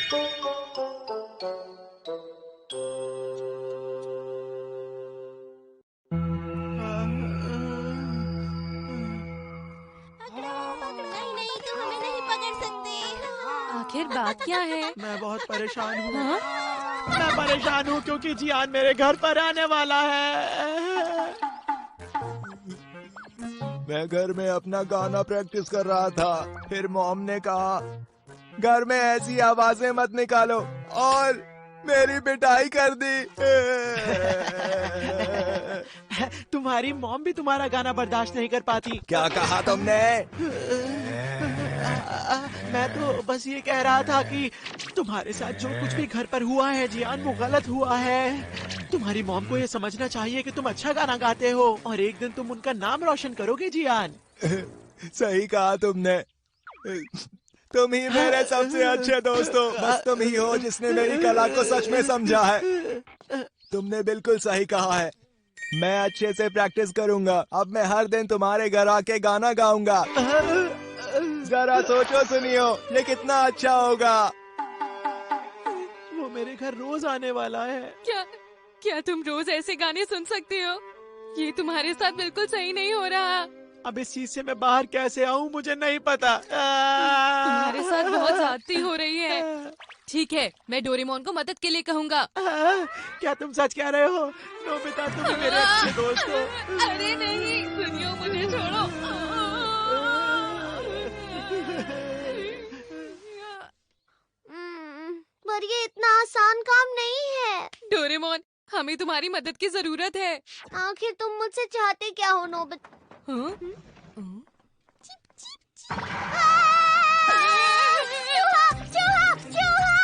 नहीं नहीं, तुम हमें नहीं पकड़ सकते। आखिर बात क्या है? मैं बहुत परेशान हूँ। हाँ? मैं परेशान हूँ क्योंकि जियान मेरे घर पर आने वाला है। मैं घर में अपना गाना प्रैक्टिस कर रहा था, फिर मॉम ने कहा घर में ऐसी आवाजें मत निकालो और मेरी पिटाई कर दी। तुम्हारी मॉम भी तुम्हारा गाना बर्दाश्त नहीं कर पाती। क्या कहा तुमने? मैं तो बस ये कह रहा था कि तुम्हारे साथ जो कुछ भी घर पर हुआ है जियान, वो गलत हुआ है। तुम्हारी मॉम को ये समझना चाहिए कि तुम अच्छा गाना गाते हो और एक दिन तुम उनका नाम रोशन करोगे जियान। सही कहा तुमने। तुम ही मेरे सबसे अच्छे दोस्त हो। बस तुम ही हो जिसने मेरी कला को सच में समझा है। तुमने बिल्कुल सही कहा है। मैं अच्छे से प्रैक्टिस करूंगा। अब मैं हर दिन तुम्हारे घर आके गाना गाऊंगा। जरा सोचो सुनियो, ये कितना अच्छा होगा। वो मेरे घर रोज आने वाला है। क्या क्या तुम रोज ऐसे गाने सुन सकते हो? ये तुम्हारे साथ बिल्कुल सही नहीं हो रहा। अब इस चीज से मैं बाहर कैसे आऊं मुझे नहीं पता। तुम्हारे साथ बहुत ज्यादती हो रही है। ठीक है, मैं डोरेमोन को मदद के लिए कहूँगा। क्या तुम सच कह रहे हो? नोबिता, तुम ही मेरे अच्छे दोस्त हो। अरे नहीं, सुनियो, मुझे छोड़ो। पर ये इतना आसान काम नहीं है। डोरेमोन, हमें तुम्हारी मदद की जरूरत है। आखिर तुम मुझसे चाहते क्या हो नोबिता? हाँ? चूहा! चूहा! चूहा!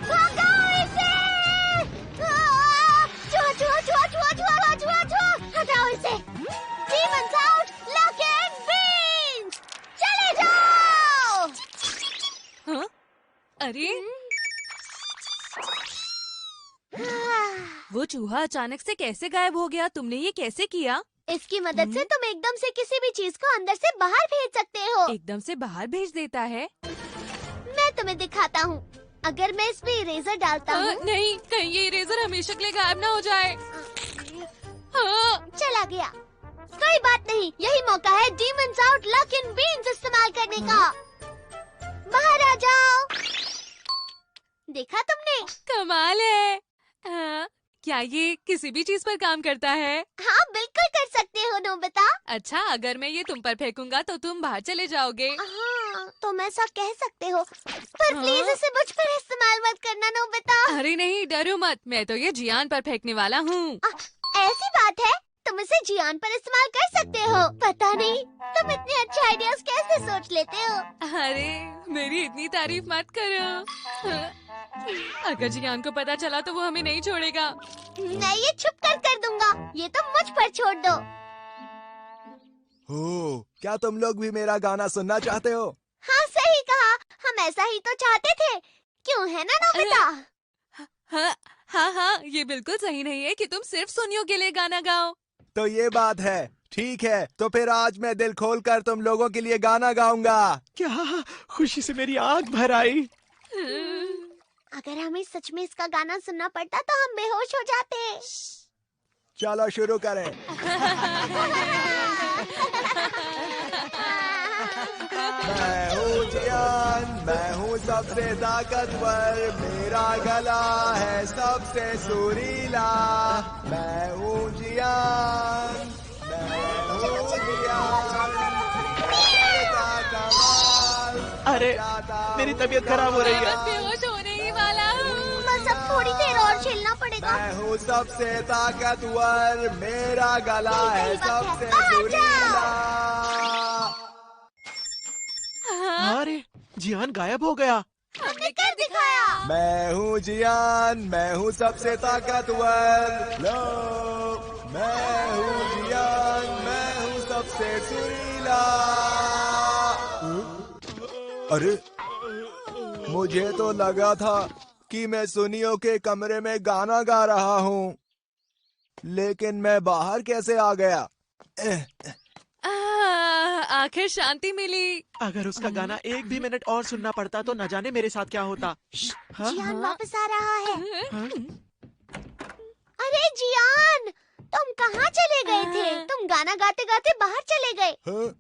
भगाओ इसे! चूहा! चूहा! चूहा! चूहा! चूहा! चूहा! चूहा! हटाओ इसे! Demons out! Lock and beans! चले जाओ! हाँ? अरे वो चूहा अचानक से कैसे गायब हो गया? तुमने ये कैसे किया? इसकी मदद से तुम एकदम से किसी भी चीज को अंदर से बाहर भेज सकते हो। एकदम से बाहर भेज देता है? मैं तुम्हें दिखाता हूँ। अगर मैं इसमें इरेजर डालता हूँ। नहीं, कहीं ये इरेजर हमेशा के लिए गायब ना हो जाए। हाँ। चला गया। कोई बात नहीं, यही मौका है डीमंस आउट लक इन बीन्स इस्तेमाल करने का। बाहर आ जाओ। देखा तुमने? कमाल है। क्या ये किसी भी चीज पर काम करता है? हाँ, बिल्कुल कर सकते हो नोबिता। अच्छा, अगर मैं ये तुम पर फेंकूंगा तो तुम बाहर चले जाओगे। हाँ, तुम ऐसा कह सकते हो, पर हाँ? प्लीज इसे मुझ पर इस्तेमाल मत करना नोबिता। अरे नहीं, डरो मत, मैं तो ये जियान पर फेंकने वाला हूँ। ऐसी बात है, तुम इसे जियान पर इस्तेमाल कर सकते हो। पता नहीं तुम इतने अच्छे आइडियाज कैसे सोच लेते हो। अरे मेरी इतनी तारीफ मत करो। अगर जियान को पता चला तो वो हमें नहीं छोड़ेगा। मैं ये छुप कर दूंगा, ये तुम मुझ पर छोड़ दो। क्या तुम लोग भी मेरा गाना सुनना चाहते हो? हाँ, सही कहा, हम ऐसा ही तो चाहते थे। क्यों है ना नोबिता? हाँ हाँ हाँ, ये बिल्कुल सही नहीं है कि तुम सिर्फ सुनियो के लिए गाना गाओ। तो ये बात है। ठीक है, तो फिर आज मैं दिल खोल कर तुम लोगों के लिए गाना गाऊंगा। क्या खुशी से मेरी आँख भर आई। अगर हमें सच में इसका गाना सुनना पड़ता तो हम बेहोश हो जाते। चलो शुरू करें। मैं हूँ जियान, मैं हूँ सबसे ताकतवर, मेरा गला है सबसे सुरीला। मैं हूँ जियान, मैं हूँ जियान, का कमाल। अरे मेरी तबीयत खराब हो रही है। मैं बेहोश होने ही वाला हूँ। बस अब थोड़ी देर और झेलना पड़ेगा। मैं हूँ सबसे ताकतवर, मेरा गला है सही बात है, सबसे बाहर सुरीला। हाँ, अरे जियान गायब हो गया। हमने कर दिखाया। मैं हूँ जियान, मैं हूँ सबसे ताकतवर। लो, मैं हूँ जियान, मैं हूँ सबसे सुरीला। अरे मुझे तो लगा था कि मैं सुनियो के कमरे में गाना गा रहा हूँ, लेकिन मैं बाहर कैसे आ गया? आखिर शांति मिली। अगर उसका गाना एक भी मिनट और सुनना पड़ता तो न जाने मेरे साथ क्या होता। हाँ? जियान वापस आ रहा है। हाँ? अरे जियान, तुम कहाँ चले गए थे? तुम गाना गाते गाते बाहर चले गए। हाँ?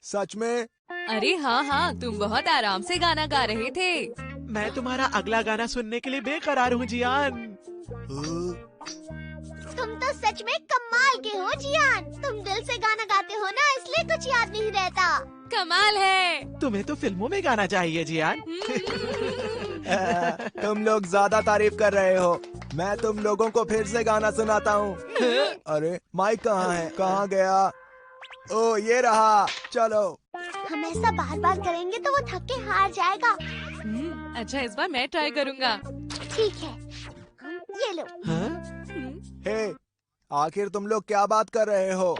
सच में? अरे हाँ हाँ, तुम बहुत आराम से गाना गा रहे थे। मैं तुम्हारा अगला गाना सुनने के लिए बेकरार हूँ जियान। हाँ? तुम तो सच में कमाल के हो जियान। तुम दिल से गाना गाते हो ना, इसलिए कुछ याद नहीं रहता। कमाल है। तुम्हें तो फिल्मों में गाना चाहिए जियान। तुम लोग ज्यादा तारीफ कर रहे हो। मैं तुम लोगों को फिर से गाना सुनाता हूँ। अरे माइक कहाँ है? कहाँ गया? ओ ये रहा। चलो। हम ऐसा बार बार करेंगे तो वो थक के हार जाएगा। अच्छा, इस बार मैं ट्राई करूँगा। ठीक है, ये लो। हाँ? हे, आखिर तुम लोग क्या बात कर रहे हो?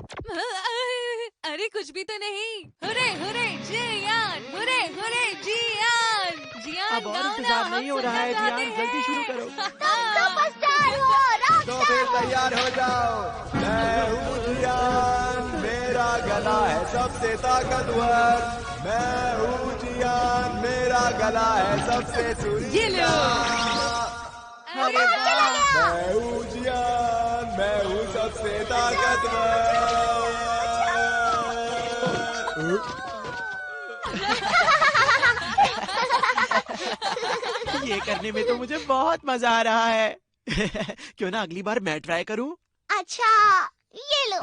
अरे कुछ भी तो नहीं। हुरे हुरे जियान, हुरे हुरे जियान, जियान अब और गाओ ना, इंतजार हम नहीं हो रहा है सुनना जियान, चाहते जल्दी शुरू हैं। करो। सुपरस्टार हो, तो रॉकस्टार फिर हो। तैयार हो जाओ। मैं हूँ जियान, मेरा गला है सबसे ताकतवर। मैं हूँ जियान, मेरा गला है सबसे ये सुरीला। लो। अरे वाह। मैं हूँ जियान, मैं हूँ सबसे ताकतवर। ये करने में तो मुझे बहुत मजा आ रहा है। क्यों ना अगली बार मैं ट्राई करूं? अच्छा, ये लो।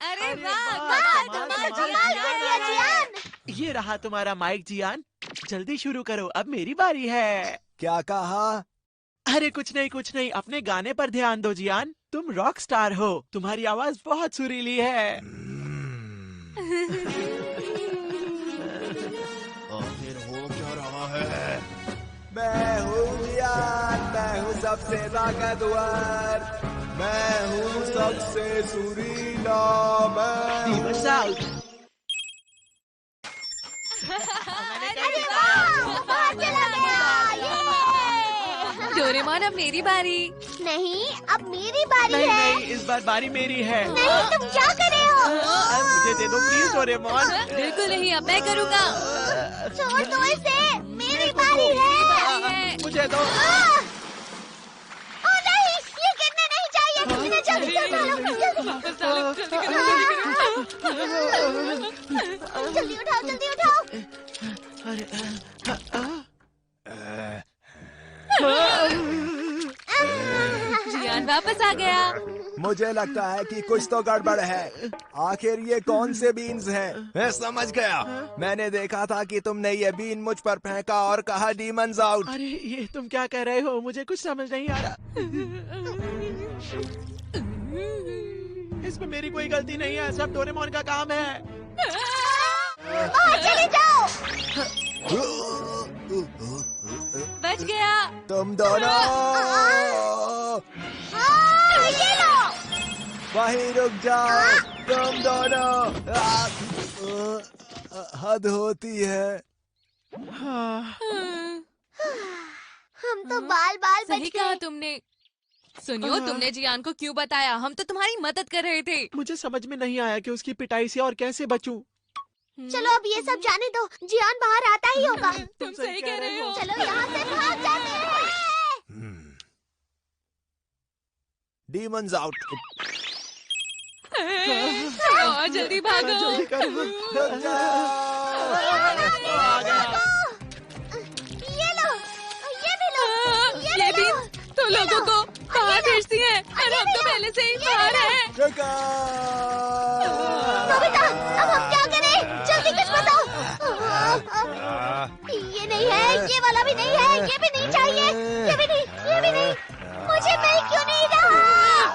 अरे वाह, वाह, कमाल, कमाल कर दिया जियान। ये रहा तुम्हारा माइक जियान। जल्दी शुरू करो, अब मेरी बारी है। क्या कहा? अरे कुछ नहीं, अपने गाने पर ध्यान दो जियान। तुम रॉक स्टार हो, तुम्हारी आवाज बहुत सुरीली है। आखिर हो क्या रहा है? मैं हूँ जियान, मैं हूँ सबसे ताकतवर। मैं हूँ सबसे सुरीला। Demon South। अरे वाह, वो बाहर चला गया। ये। डोरेमोन, अब मेरी बारी। नहीं, अब मेरी बारी नहीं है। नहीं, इस बार बारी मेरी है। नहीं, तुम क्या कर रहे हो? मुझे दे दो प्लीज डोरेमोन। बिल्कुल नहीं, अब मैं करूँगा। छोड़ दो इसे, मेरी बारी है। मुझे दो। ओ नहीं, ये गिरने नहीं चाहिए। इन्हें जल्दी से उठा लो, जल्दी। वापस डालो, जल्दी करो। जल्दी उठाओ, जल्दी उठाओ। अरे जियान वापस आ गया। मुझे लगता है कि कुछ तो गड़बड़ है। आखिर ये कौन से बीन्स हैं? मैं समझ गया। मैंने देखा था कि तुमने ये बीन मुझ पर फेंका और कहा डीमंस आउट। अरे ये तुम क्या कह रहे हो? मुझे कुछ समझ नहीं आ रहा। इसमें मेरी कोई गलती नहीं है, सब डोरेमोन का काम है। बाहर चले जाओ। बच गया। तुम दोनों ये लो। वहीं रुक जाओ। तुम दोनों हद होती है। हाँ, हम तो बाल बाल बच सही कहा गए। तुमने। सुनियो, तुमने जियान को क्यों बताया? हम तो तुम्हारी मदद कर रहे थे। मुझे समझ में नहीं आया कि उसकी पिटाई से और कैसे बचूं। चलो अब ये सब जाने दो, जियान बाहर आता ही होगा। तुम सही कह रहे हो। चलो यहाँ से भाग जाते हैं। Demons out. और जल्दी भागो। जल्दी करो। आ गया। ये लो, ये भी लो, ये भी लो। तो लोगों को बाहर भेजती है और हम तो पहले से ही बाहर हैं। नोबिता, अब हम क्या करें? जल्दी कुछ बताओ। ये नहीं है, ये वाला भी नहीं है, ये भी नहीं चाहिए, ये भी नहीं, ये भी नहीं। मुझे मिल क्यों नहीं रहा?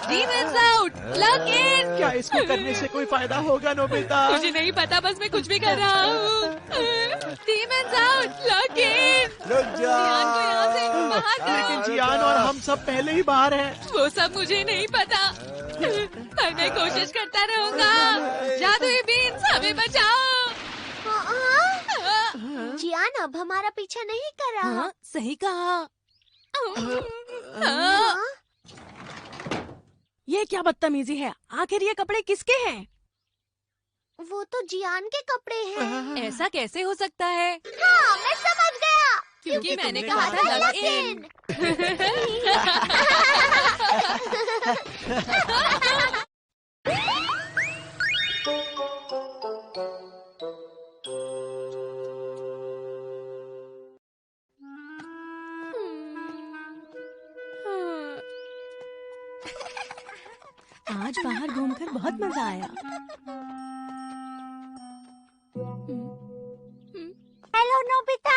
Demons out, lock in. क्या इसको करने से कोई फायदा होगा नोबिता? मुझे नहीं पता, बस मैं कुछ भी कर रहा हूँ। Demons out, lock in. रुक जियान को यहाँ से बाहर करो। लेकिन जियान और हम सब पहले ही बाहर हैं। वो सब मुझे नहीं पता, पर मैं कोशिश करता रहूँगा। जादुई बीन्स, हमें बचाओ। जियान अब हमारा पीछा नहीं कर रहा। हाँ, सही कहा। ये क्या बदतमीजी है? आखिर ये कपड़े किसके हैं? वो तो जियान के कपड़े हैं। ऐसा कैसे हो सकता है? हाँ, मैं समझ गया। क्योंकि मैंने तुमने कहा कहा था था लग इन। आज बाहर घूमकर बहुत मजा आया। हेलो नोबिता,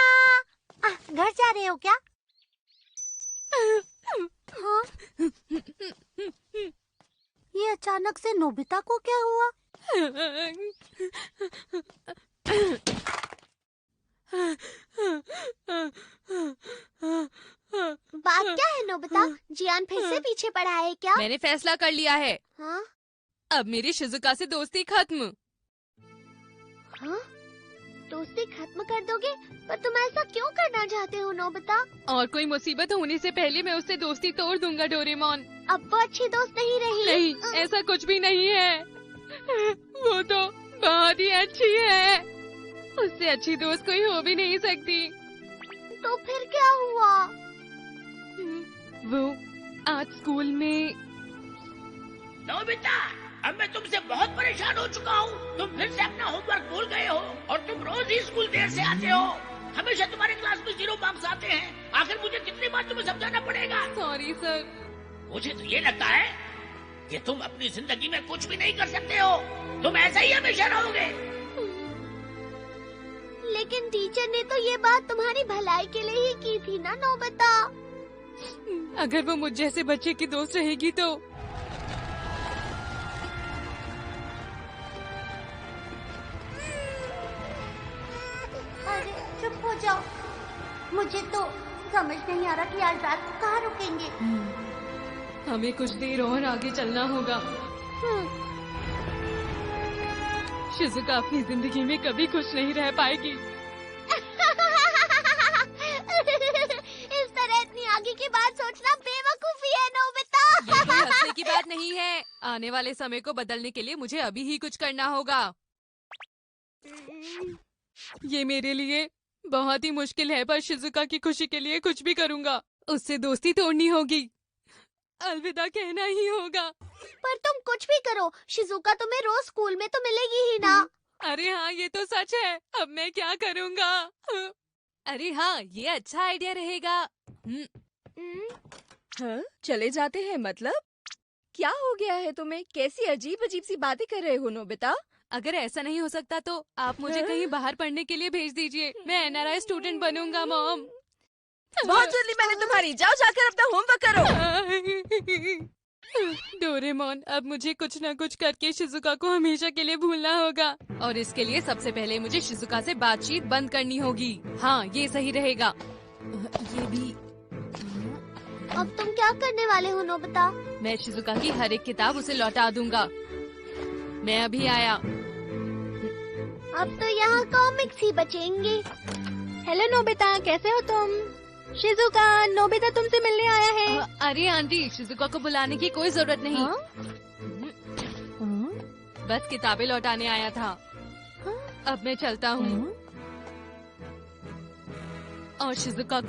घर जा रहे हो क्या? हाँ? ये अचानक से नोबिता को क्या हुआ? बात क्या है नोबिता? जियान फिर से पीछे पड़ा है क्या? मैंने फैसला कर लिया है। हाँ? अब मेरी शिजुका से दोस्ती खत्म। हाँ? दोस्ती खत्म कर दोगे? पर तुम ऐसा क्यों करना चाहते हो नोबिता? और कोई मुसीबत होने से पहले मैं उससे दोस्ती तोड़ दूंगा डोरेमोन। अब वो अच्छी दोस्त नहीं रही। नहीं, ऐसा कुछ भी नहीं है। वो तो बहुत ही अच्छी है। उससे अच्छी दोस्त कोई हो भी नहीं सकती। तो फिर क्या हुआ? वो आज स्कूल में। नोबिता, अब मैं तुमसे बहुत परेशान हो चुका हूँ। तुम फिर से अपना होमवर्क भूल गए हो और तुम रोज ही स्कूल देर से आते हो। हमेशा तुम्हारे क्लास में 0 मार्क्स आते हैं। आखिर मुझे कितनी बार तुम्हें समझाना पड़ेगा? Sorry sir. मुझे तो ये लगता है कि तुम अपनी जिंदगी में कुछ भी नहीं कर सकते हो। तुम ऐसा ही हमेशा रहोगे। लेकिन टीचर ने तो ये बात तुम्हारी भलाई के लिए ही की थी ना नोबिता। अगर वो मुझ जैसे बच्चे की दोस्त रहेगी तो। अरे चुप हो जाओ। मुझे तो समझ नहीं आ रहा कि आज रात को कहाँ रुकेंगे। हमें कुछ देर और आगे चलना होगा। शिजुका अपनी जिंदगी में कभी खुश नहीं रह पाएगी। इस तरह इतनी आगे की बात सोचना बेवकूफी है नोबिता। ये कोई हंसने की बात नहीं है। आने वाले समय को बदलने के लिए मुझे अभी ही कुछ करना होगा। ये मेरे लिए बहुत ही मुश्किल है, पर शिजुका की खुशी के लिए कुछ भी करूँगा। उससे दोस्ती तोड़नी होगी। अलविदा कहना ही होगा। पर तुम कुछ भी करो, शिजुका तुम्हें रोज स्कूल में तो मिलेगी ही ना। अरे हाँ, ये तो सच है। अब मैं क्या करूँगा? अरे हाँ, ये अच्छा आइडिया रहेगा। हाँ, चले जाते हैं मतलब? क्या हो गया है तुम्हें? कैसी अजीब अजीब सी बातें कर रहे हो नोबिता? अगर ऐसा नहीं हो सकता तो आप मुझे कहीं बाहर पढ़ने के लिए भेज दीजिए। मैं NRI स्टूडेंट बनूंगा मॉम। बहुत जल्दी मैंने तुम्हारी। जाओ जाकर अपना होमवर्क करो। डोरेमोन, अब मुझे कुछ न कुछ करके शिजुका को हमेशा के लिए भूलना होगा। और इसके लिए सबसे पहले मुझे शिजुका से बातचीत बंद करनी होगी। हाँ, ये सही रहेगा। ये भी। अब तुम क्या करने वाले हो नोबिता? मैं शिजुका की हर एक किताब उसे लौटा दूंगा। मैं अभी आया। अब तो यहाँ कॉमिक्स ही बचेंगे। हेलो नोबिता, कैसे हो तुम? शिजुका, नोबिता तुमसे मिलने आया है। अरे आंटी, शिजुका को बुलाने की कोई जरूरत नहीं। हाँ? बस किताबें लौटाने आया था। अब मैं चलता हूँ। और शिजुका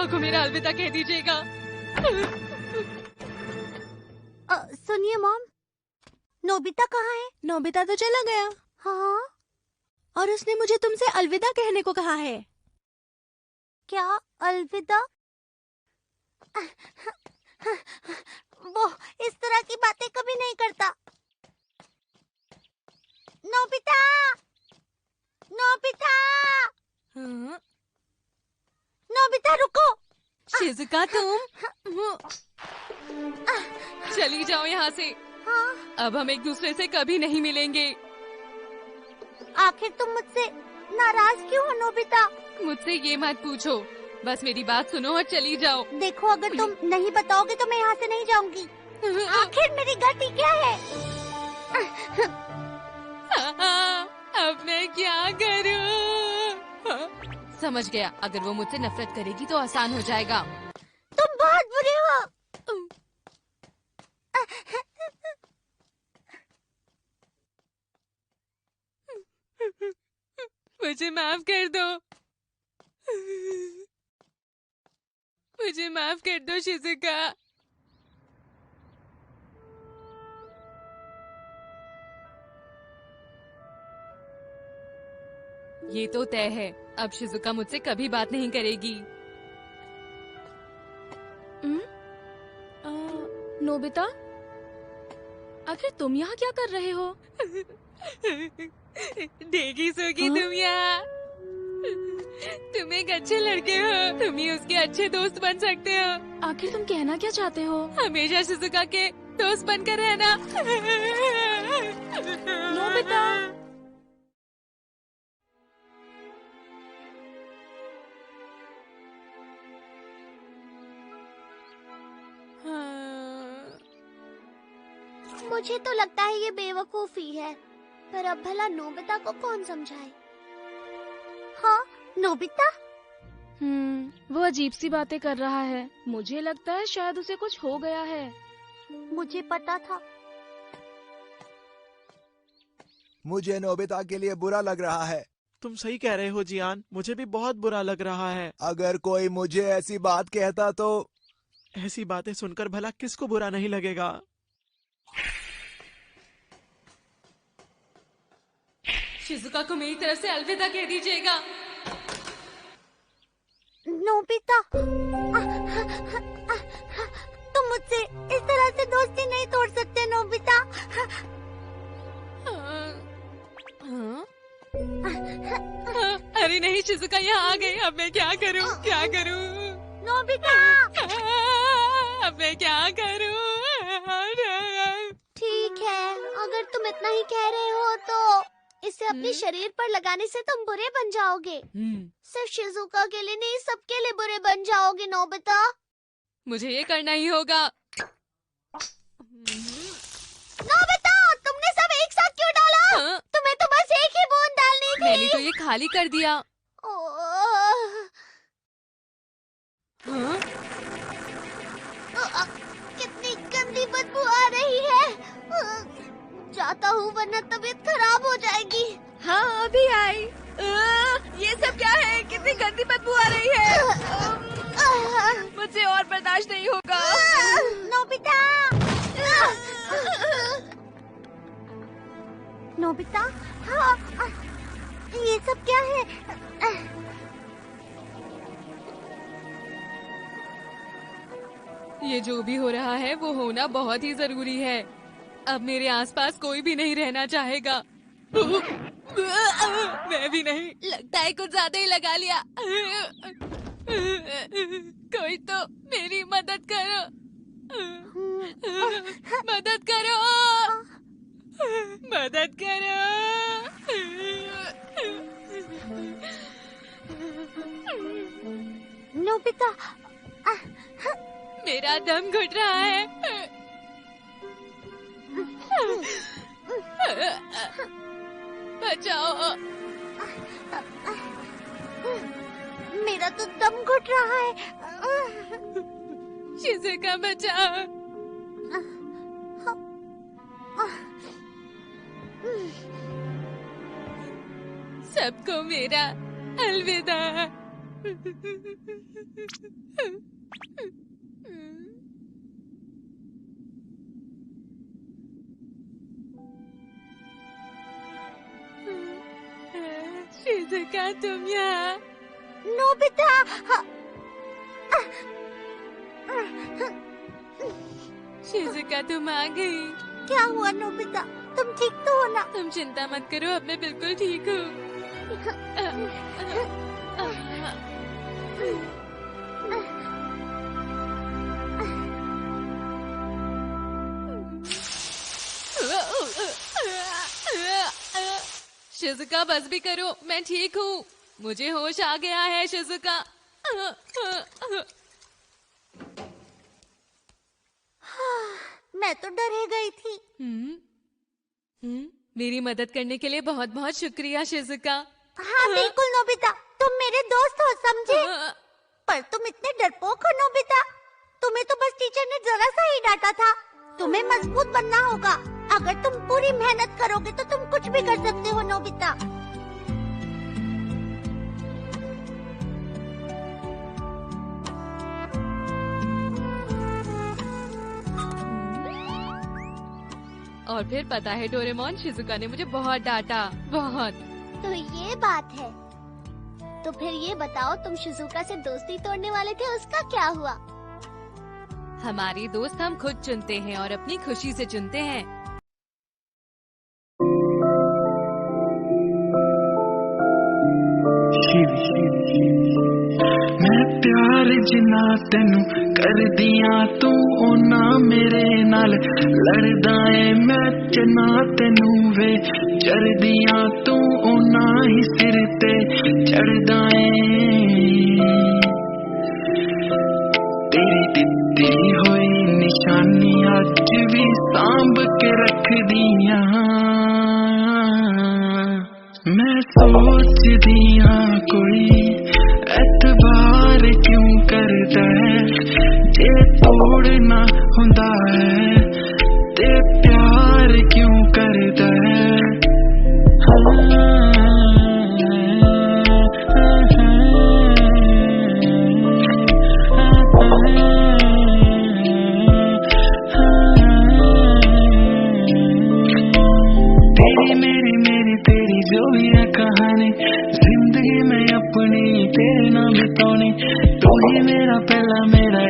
को मेरा अलविदा कह दीजिएगा। सुनिए मॉम, नोबिता कहाँ है? नोबिता तो चला गया। हाँ? और उसने मुझे तुमसे अलविदा कहने को कहा है। क्या अलविदा? वो इस तरह की बातें कभी नहीं करता। नोबिता! नोबिता! हाँ? नोबिता रुको! शिजुका, तुम चली जाओ यहाँ से। हाँ? अब हम एक दूसरे से कभी नहीं मिलेंगे। आखिर तुम मुझसे नाराज क्यों हो नोबिता? मुझसे ये मत पूछो, बस मेरी बात सुनो और चली जाओ। देखो, अगर तुम नहीं बताओगे तो मैं यहाँ से नहीं जाऊंगी। आखिर मेरी गलती क्या है? अब मैं क्या करूं? समझ गया, अगर वो मुझसे नफरत करेगी तो आसान हो जाएगा। तुम बहुत बुरे हो। मुझे माफ कर दो। मुझे माफ कर दो शिजुका। ये तो तय है, अब शिजुका मुझसे कभी बात नहीं करेगी। नोबिता, आखिर तुम यहाँ क्या कर रहे हो? देगी सोगी तुम यहाँ। तुम एक अच्छे लड़के हो, तुम ही उसके अच्छे दोस्त बन सकते हो। आखिर तुम कहना क्या चाहते हो? हमेशा शिजुका के दोस्त बनकर रहना। नोबिता, मुझे तो लगता है ये बेवकूफी है, पर अब भला नोबिता को कौन समझाए? हाँ, नोबिता? वो अजीब सी बातें कर रहा है। मुझे लगता है शायद उसे कुछ हो गया है। मुझे पता था। मुझे नोबिता के लिए बुरा लग रहा है। तुम सही कह रहे हो जियान, मुझे भी बहुत बुरा लग रहा है। अगर कोई मुझे ऐसी बात कहता तो। ऐसी बातें सुनकर भला किसको बुरा नहीं लगेगा। शिजुका को मेरी तरफ से अलविदा कह दीजिएगा। नोबिता, तुम मुझसे इस तरह से दोस्ती नहीं तोड़ सकते नोबिता। अरे नहीं, शिजुका यहाँ आ गई। अब मैं क्या करूँ, क्या करूँ? नोबिता, अब मैं क्या करूँ? ठीक है, अगर तुम इतना ही कह रहे हो तो इसे अपने शरीर पर लगाने से तुम बुरे बन जाओगे। सिर्फ शिजुका के लिए नहीं, सबके लिए बुरे बन जाओगे नोबिता। मुझे ये करना ही होगा। नोबिता, तुमने सब एक साथ क्यों डाला? तुम्हें तो बस एक ही बूंद डालनी थी। मैंने तो ये खाली कर दिया। कितनी गंदी बदबू आ रही है। जाता हूँ वरना तबीयत खराब हो जाएगी। हाँ, अभी आई। ये सब क्या है? कितनी गंदी बदबू आ रही है। मुझे और बर्दाश्त नहीं होगा। नोबिता, नोबिता, हाँ, ये सब क्या है? ये जो भी हो रहा है वो होना बहुत ही जरूरी है। अब मेरे आसपास कोई भी नहीं रहना चाहेगा। मैं भी नहीं। लगता है कुछ ज्यादा ही लगा लिया। कोई तो मेरी मदद करो। मदद करो, मदद करो। नोबिता, मेरा दम घुट रहा है। बचाओ। मेरा तो दम घुट रहा है। शिजुका बचाओ। सबको मेरा अलविदा। शिजुका, तुम यहाँ? नोबिता, शिजुका, तुम आ गई। क्या हुआ नोबिता? तुम ठीक तो हो ना? तुम चिंता मत करो, अब मैं बिल्कुल ठीक हूँ। शिजुका, बस भी करो, मैं ठीक हूँ। मुझे होश आ गया है शिजुका। मैं तो डर ही गई थी। मेरी मदद करने के लिए बहुत बहुत शुक्रिया शिजुका। हाँ बिल्कुल नोबिता, तुम मेरे दोस्त हो, समझे? पर तुम इतने डरपोक हो नोबिता। तुम्हें तो बस टीचर ने जरा सा ही डांटा था। तुम्हें मजबूत बनना होगा। अगर तुम पूरी मेहनत करोगे तो तुम कुछ भी कर सकते हो नोबिता। और फिर पता है डोरेमोन, शिजुका ने मुझे बहुत डांटा, बहुत। तो ये बात है। तो फिर ये बताओ, तुम शिजुका से दोस्ती तोड़ने वाले थे, उसका क्या हुआ? हमारी दोस्त हम खुद चुनते हैं और अपनी खुशी से चुनते हैं। मैं प्यार जिना तेनू कर दिया, तू ओना मेरे नाल लड़दा है। मैं चना तेनू वे चढ़ दिया, तू ओना ही सिर ते चढ़दा है। तेरी दित्ती होई निशानी अज भी सांभ के रख दिया। मैं सोच दिया कोई एतबार क्यों करदा है, जे तोड़ना हुंदा है ते प्यार क्यों करदा है। तेरी मेरी मेरी तेरी जो भी है कहानी, जिंदगी में अपनी तेरे नाम बितानी। तू ही मेरा पहला मेरा